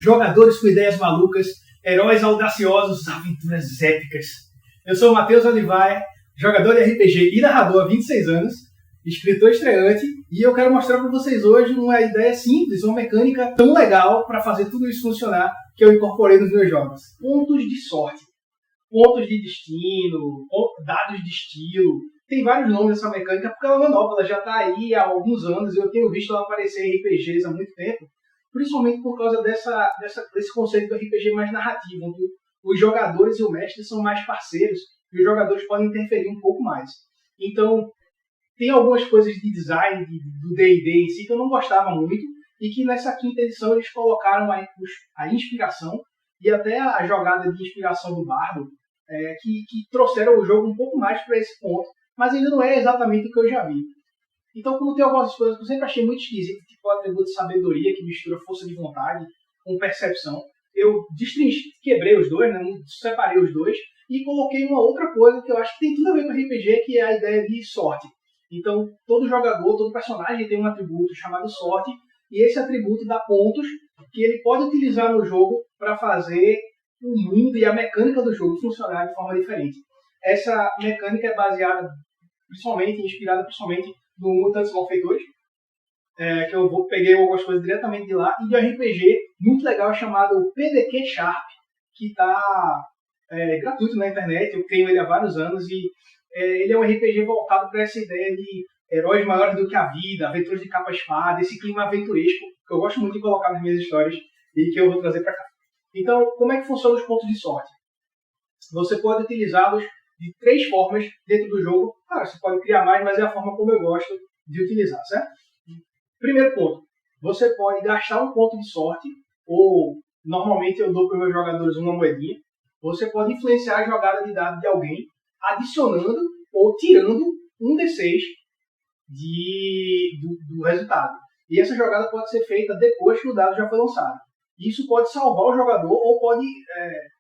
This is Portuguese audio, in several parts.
Jogadores com ideias malucas, heróis audaciosos, aventuras épicas. Eu sou o Matheus Olivaia, jogador de RPG e narrador há 26 anos, escritor estreante, e eu quero mostrar para vocês hoje uma ideia simples, uma mecânica tão legal para fazer tudo isso funcionar que eu incorporei nos meus jogos. Pontos de sorte, pontos de destino, dados de estilo. Tem vários nomes dessa mecânica porque ela não é nova, ela já está aí há alguns anos, eu tenho visto ela aparecer em RPGs há muito tempo. Principalmente por causa desse conceito do RPG mais narrativo, onde os jogadores e o mestre são mais parceiros e os jogadores podem interferir um pouco mais. Então, tem algumas coisas de design do D&D em si que eu não gostava muito e que nessa quinta edição eles colocaram a inspiração e até a jogada de inspiração do bardo, que trouxeram o jogo um pouco mais para esse ponto, mas ainda não é exatamente o que eu já vi. Então, como tem algumas coisas que eu sempre achei muito esquisito, tipo o atributo de sabedoria, que mistura força de vontade com percepção, eu quebrei os dois, né, separei os dois, e coloquei uma outra coisa que eu acho que tem tudo a ver com RPG, que é a ideia de sorte. Então, todo jogador, todo personagem tem um atributo chamado sorte, e esse atributo dá pontos que ele pode utilizar no jogo para fazer o mundo e a mecânica do jogo funcionar de forma diferente. Essa mecânica é baseada, inspirada principalmente do Mutantes Malfeitores, que eu peguei algumas coisas diretamente de lá, e de um RPG muito legal chamado PDQ Sharp, que está gratuito na internet, eu tenho ele há vários anos, e ele é um RPG voltado para essa ideia de heróis maiores do que a vida, aventuras de capa e espada, esse clima aventuresco, que eu gosto muito de colocar nas minhas histórias, e que eu vou trazer para cá. Então, como é que funcionam os pontos de sorte? Você pode utilizá-los de 3 formas dentro do jogo. Claro, você pode criar mais, mas é a forma como eu gosto de utilizar, certo? Primeiro ponto, você pode gastar um ponto de sorte, ou normalmente eu dou para os meus jogadores uma moedinha. Você pode influenciar a jogada de dado de alguém, adicionando ou tirando um D6 do resultado. E essa jogada pode ser feita depois que o dado já foi lançado. Isso pode salvar o jogador ou pode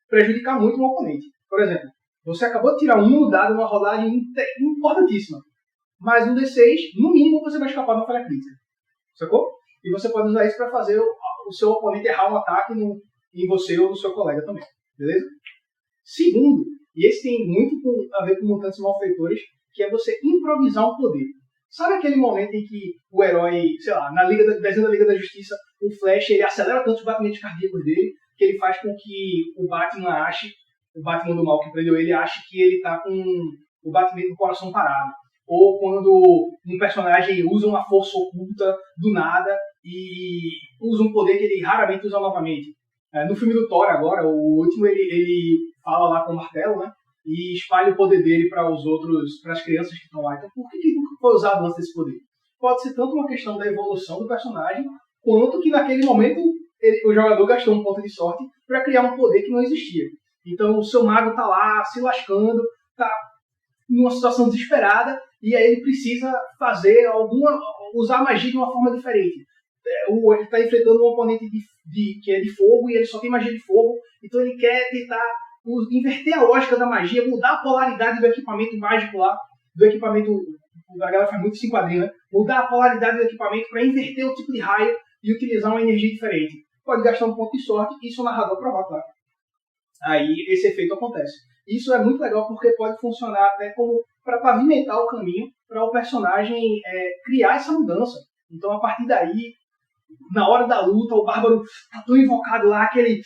prejudicar muito o oponente. Por exemplo, você acabou de tirar um dado numa rolagem importantíssima. Mais um D6, no mínimo você vai escapar de uma falha crítica. Sacou? E você pode usar isso para fazer o seu oponente errar um ataque em você ou no seu colega também. Beleza? Segundo, e esse tem muito a ver com Mutantes Malfeitores, que é você improvisar um poder. Sabe aquele momento em que o herói, sei lá, desenho da Liga da Justiça, o Flash, ele acelera tanto os batimentos cardíacos dele, que ele faz com que o Batman do mal que prendeu ele, ache que ele está com o batimento do coração parado. Ou quando um personagem usa uma força oculta do nada e usa um poder que ele raramente usa novamente. No filme do Thor agora, o último, ele fala lá com o martelo, né? E espalha o poder dele para as crianças que estão lá. Então, por que nunca foi usado antes desse poder? Pode ser tanto uma questão da evolução do personagem, quanto que naquele momento o jogador gastou um ponto de sorte para criar um poder que não existia. Então, o seu mago está lá se lascando, está numa situação desesperada, e aí ele precisa usar a magia de uma forma diferente. Ele está enfrentando um oponente que é de fogo, e ele só tem magia de fogo, então ele quer tentar inverter a lógica da magia, mudar a polaridade do equipamento mágico lá, do equipamento, a galera faz muito isso em quadrinho, né? Mudar a polaridade do equipamento para inverter o tipo de raio e utilizar uma energia diferente. Pode gastar um ponto de sorte, isso o narrador provoca lá. Aí esse efeito acontece. Isso é muito legal porque pode funcionar até como para pavimentar o caminho para o personagem criar essa mudança. Então, a partir daí, na hora da luta, o Bárbaro está tão invocado lá que ele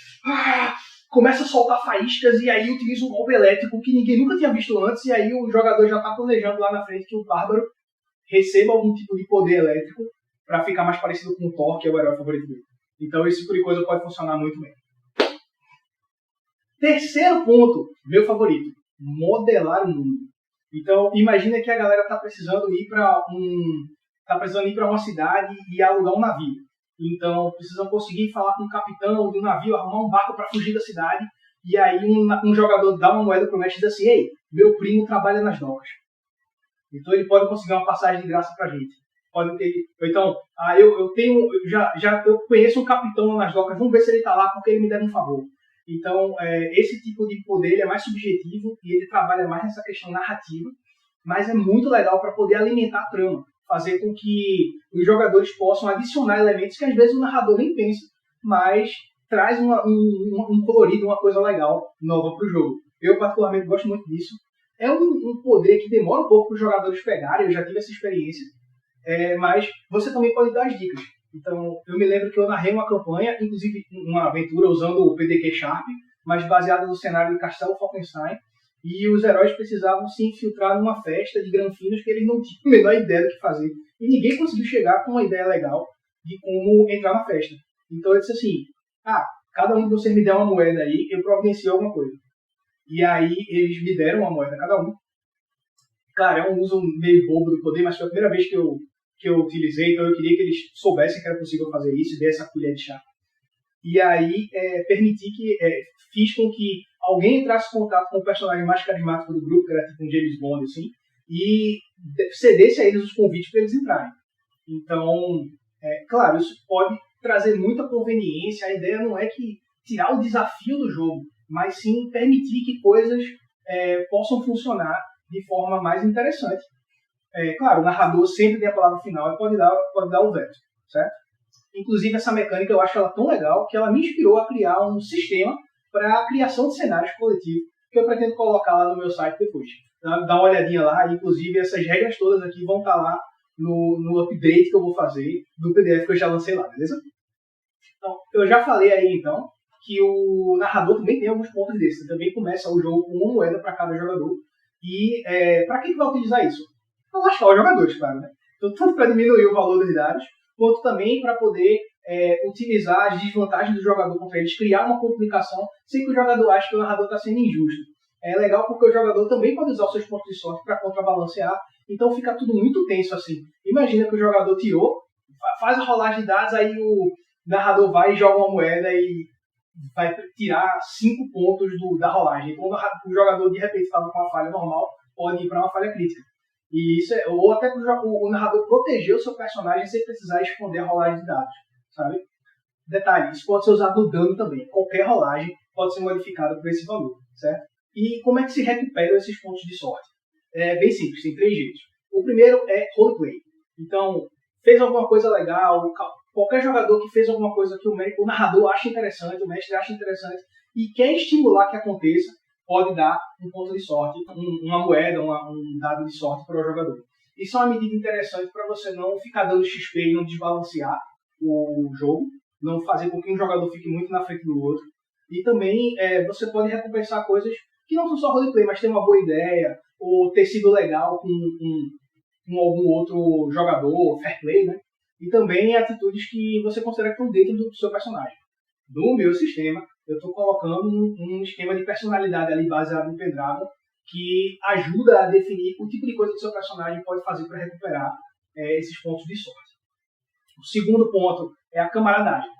começa a soltar faíscas e aí utiliza um golpe elétrico que ninguém nunca tinha visto antes, e aí o jogador já está planejando lá na frente que o Bárbaro receba algum tipo de poder elétrico para ficar mais parecido com o Thor, que é o herói favorito dele. Então, esse tipo de coisa pode funcionar muito bem. Terceiro ponto, meu favorito, modelar o mundo. Então, imagina que a galera está precisando ir para uma cidade e alugar um navio. Então, precisam conseguir falar com o capitão do navio, arrumar um barco para fugir da cidade, e aí um jogador dá uma moeda para o mestre e diz assim: ei, meu primo trabalha nas docas. Então, ele pode conseguir uma passagem de graça para a gente. Então, eu conheço um capitão nas docas, vamos ver se ele está lá porque ele me deve um favor. Então, esse tipo de poder ele é mais subjetivo e ele trabalha mais nessa questão narrativa, mas é muito legal para poder alimentar a trama, fazer com que os jogadores possam adicionar elementos que às vezes o narrador nem pensa, mas traz um colorido, uma coisa legal, nova para o jogo. Eu, particularmente, gosto muito disso. É um poder que demora um pouco para os jogadores pegarem, eu já tive essa experiência, mas você também pode dar as dicas. Então, eu me lembro que eu narrei uma campanha, inclusive uma aventura usando o PDQ Sharp, mas baseada no cenário de Castelo Falkenstein, e os heróis precisavam se infiltrar numa festa de granfinos que eles não tinham a menor ideia do que fazer. E ninguém conseguiu chegar com uma ideia legal de como entrar na festa. Então eu disse assim, cada um de vocês me der uma moeda aí, eu providencio alguma coisa. E aí eles me deram uma moeda cada um. Cara, é um uso meio bobo do poder, mas foi a primeira vez que eu utilizei, então eu queria que eles soubessem que era possível fazer isso, e dei essa colher de chá. E aí fiz com que alguém entrasse em contato com o personagem mais carismático do grupo, que era tipo um James Bond, assim, e cedesse a eles os convites para eles entrarem. Então, claro, isso pode trazer muita conveniência. A ideia não é que tirar o desafio do jogo, mas sim permitir que coisas possam funcionar de forma mais interessante. Claro, o narrador sempre tem a palavra final e pode dar o veto, certo? Inclusive, essa mecânica eu acho ela tão legal que ela me inspirou a criar um sistema para a criação de cenários coletivos, que eu pretendo colocar lá no meu site depois. Dá uma olhadinha lá, inclusive essas regras todas aqui vão estar lá no update que eu vou fazer do PDF que eu já lancei lá, beleza? Então, eu já falei aí, então, que o narrador também tem alguns pontos desses. Ele também começa o jogo com uma moeda para cada jogador. E para que vai utilizar isso? Para lascar os jogadores, claro, né? Então, tanto para diminuir o valor dos dados, quanto também para poder utilizar as desvantagens do jogador contra eles, criar uma complicação sem que o jogador ache que o narrador está sendo injusto. É legal porque o jogador também pode usar os seus pontos de sorte para contrabalancear, então fica tudo muito tenso assim. Imagina que o jogador tirou, faz a rolagem de dados, aí o narrador vai e joga uma moeda e vai tirar 5 pontos da rolagem. Então o jogador de repente estava com uma falha normal, pode ir para uma falha crítica. E isso ou até o narrador proteger o seu personagem sem precisar esconder a rolagem de dados, sabe? Detalhe, isso pode ser usado no dano também. Qualquer rolagem pode ser modificada por esse valor, certo? E como é que se recuperam esses pontos de sorte? É bem simples, tem 3 jeitos. O primeiro é roleplay. Então, fez alguma coisa legal, qualquer jogador que fez alguma coisa que o narrador acha interessante, o mestre acha interessante e quer estimular que aconteça, pode dar um ponto de sorte, uma moeda, um dado de sorte para o jogador. Isso é uma medida interessante para você não ficar dando XP e não desbalancear o jogo, não fazer com que um jogador fique muito na frente do outro. E também você pode recompensar coisas que não são só roleplay, mas ter uma boa ideia, ou ter sido legal com algum outro jogador, fair play, né? E também atitudes que você considera que estão dentro do seu personagem. No meu sistema, eu estou colocando um esquema de personalidade ali baseado no Pendragon que ajuda a definir o tipo de coisa que o seu personagem pode fazer para recuperar esses pontos de sorte. O segundo ponto é a camaradagem.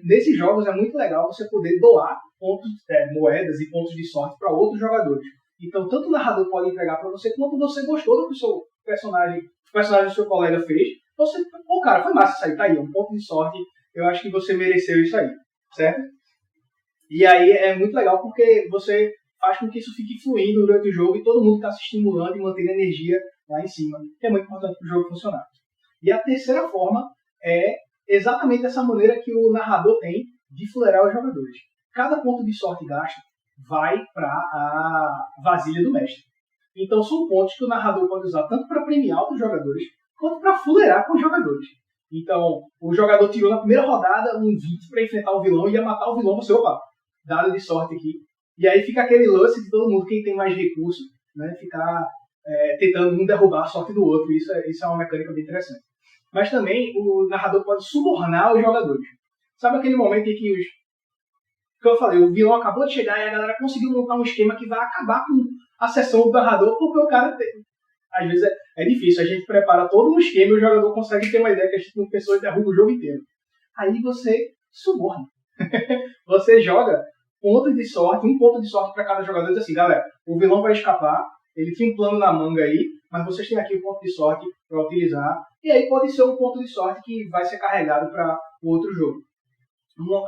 Nesses jogos é muito legal você poder doar moedas e pontos de sorte para outros jogadores. Então, tanto o narrador pode entregar para você, quanto você gostou do que o seu personagem do seu colega fez. Você, cara, foi massa isso aí, tá aí, um ponto de sorte, eu acho que você mereceu isso aí, certo? E aí é muito legal porque você faz com que isso fique fluindo durante o jogo e todo mundo está se estimulando e mantendo a energia lá em cima, que é muito importante para o jogo funcionar. E a terceira forma é exatamente essa maneira que o narrador tem de fuleirar os jogadores. Cada ponto de sorte gasto vai para a vasilha do mestre. Então são pontos que o narrador pode usar tanto para premiar os jogadores, quanto para fuleirar com os jogadores. Então, o jogador tirou na primeira rodada um 20 para enfrentar o vilão e ia matar o vilão, você, opa, dado de sorte aqui. E aí fica aquele lance de todo mundo, quem tem mais recurso, né, ficar tentando um derrubar a sorte do outro. Isso é uma mecânica bem interessante. Mas também o narrador pode subornar os jogadores. Sabe aquele momento em que que eu falei, o vilão acabou de chegar e a galera conseguiu montar um esquema que vai acabar com a sessão do narrador, porque o cara às vezes é difícil, a gente prepara todo um esquema e o jogador consegue ter uma ideia que a gente não pensou e derruba o jogo inteiro. Aí você suborna. Você joga pontos de sorte, um ponto de sorte para cada jogador, e diz assim, galera, o vilão vai escapar, ele tinha um plano na manga aí, mas vocês têm aqui um ponto de sorte para utilizar, e aí pode ser um ponto de sorte que vai ser carregado para o outro jogo.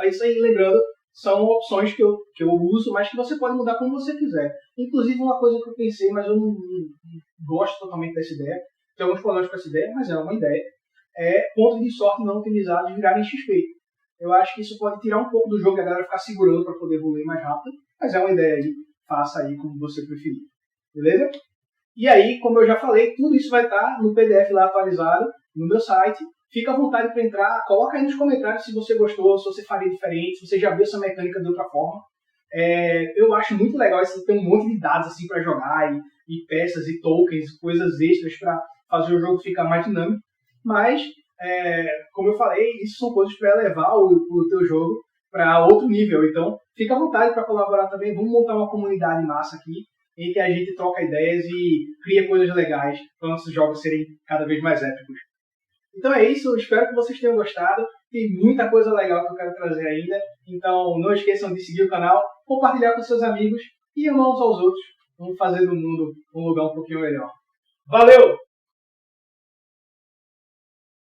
Isso aí, lembrando, são opções que eu uso, mas que você pode mudar como você quiser. Inclusive, uma coisa que eu pensei, mas eu não gosto totalmente dessa ideia, tem alguns problemas com essa ideia, mas é uma ideia, pontos de sorte não utilizados virarem XP. Eu acho que isso pode tirar um pouco do jogo e a galera ficar segurando para poder evoluir mais rápido, mas é uma ideia aí, faça aí como você preferir. Beleza? E aí, como eu já falei, tudo isso vai estar no PDF lá atualizado no meu site. Fica à vontade para entrar, coloca aí nos comentários se você gostou, se você faria diferente, se você já viu essa mecânica de outra forma. Eu acho muito legal isso, ter um monte de dados assim para jogar, e peças, e tokens, coisas extras para fazer o jogo ficar mais dinâmico. Mas, como eu falei, isso são coisas para elevar o teu jogo para outro nível. Então, fica à vontade para colaborar também. Vamos montar uma comunidade massa aqui, em que a gente troca ideias e cria coisas legais para nossos jogos serem cada vez mais épicos. Então é isso, eu espero que vocês tenham gostado. Tem muita coisa legal que eu quero trazer ainda. Então não esqueçam de seguir o canal, compartilhar com seus amigos e amar uns aos outros. Vamos fazer do mundo um lugar um pouquinho melhor. Valeu!